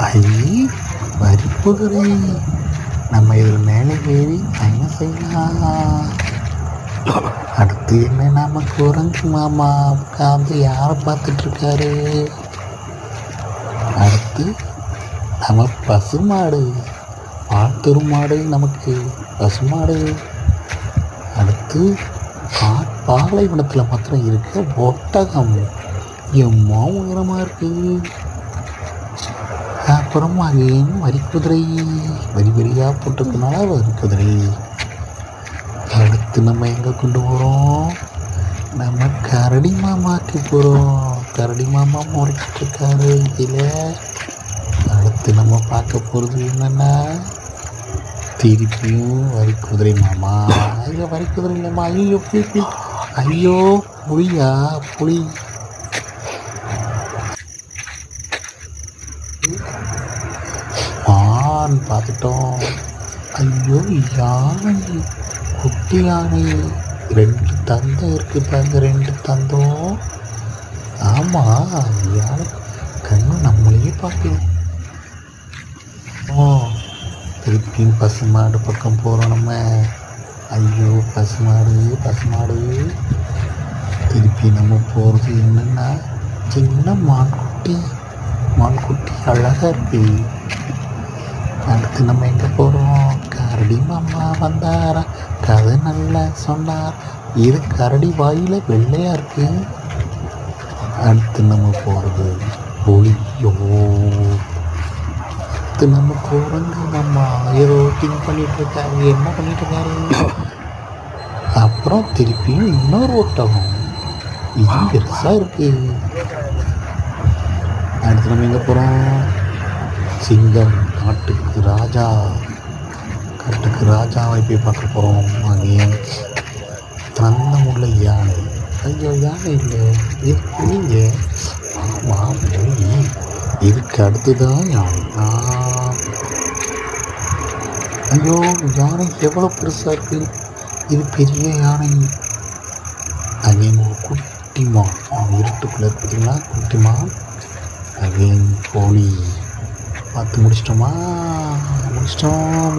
ஐ வரிக்குதிரை, நம்ம இதில் மேலே ஏறி பயணம் செய்யலாம். அடுத்து என்ன, நம்ம குரங்கு மாமா உட்காந்து யாரை பார்த்துட்ருக்காரு. அடுத்து நம்ம பசுமாடு, பால் மாடு, நமக்கு பசுமாடு. அடுத்து பாலைவனத்தில் மாத்திரம் இருக்க ஒட்டகம், எம்மா உயரமாக இருக்குது. அப்புறம் அங்கேயும் வரிக்குதிரை, வரி வரியாக போட்டிருக்கனால வரிக்குதிரை. அடுத்து நம்ம எங்கே கொண்டு போகிறோம், நம்ம கரடி மாமாவுக்கு போகிறோம். கரடி மாமா முறைச்சிட்ருக்காரு இதில். அடுத்து நம்ம பார்க்க போகிறது என்னென்னா, திருப்பியும் வரிக்குதிரை மாமா. ஐயோ வரிக்குதிரை இல்லைம்மா, ஐயோ புளி, ஐயோ புளியா, புளி. மான் பார்த்துட்டோம். ஐயோ யானை, குட்டி யானை, 2 தந்தம் இருக்குது பாருங்க, 2 தந்தம். ஆமாம், யானை கண்ணு நம்மளையே பார்க்குது. திருப்பியும் பசுமாடு பக்கம் போகிறோம் நம்ம. ஐயோ பசுமாடு, பசுமாடு. திருப்பி நம்ம போகிறது என்னென்னா, சின்ன மான்குட்டி, மான்குட்டி அழகாக இருக்கு. அடுத்து நம்ம எங்கே போகிறோம், கரடி மாமா வந்தாரா, கதை நல்லா சொன்னார். இது கரடி வாயில் வெள்ளையாக இருக்கு. அடுத்து நம்ம போகிறது புலியோ. அடுத்து நம்ம குரங்கு மாமா ஏதோ திங்க் பண்ணிகிட்ருக்காரு, என்ன பண்ணிகிட்ருக்காரு. அப்புறம் திருப்பியும் இன்னொரு ஒட்டகம், இது பெருசாக இருக்குது. அடுத்து நம்ம எங்கே போகிறோம், சிங்கம், காட்டுக்கு ராஜா. காட்டுக்கு ராஜாவை போய் பார்க்க போகிறோம். அங்கே தந்தமுள்ள யானை. ஐயோ யானை இல்லை, இது புலிங்க. ஆமாம் புலி, இதுக்கு அடுத்துதான் யானை. ஐயோ யானை எவ்வளோ பெருசாக இருக்குது, இது பெரிய யானை. அகேன் ஒரு குட்டிமான், இருட்டுக்குள்ளே பார்த்தீங்களா குட்டிமான். அகேன் கோழி. பார்த்து முடிச்சிட்டோமா, முடிச்சிட்டோம்.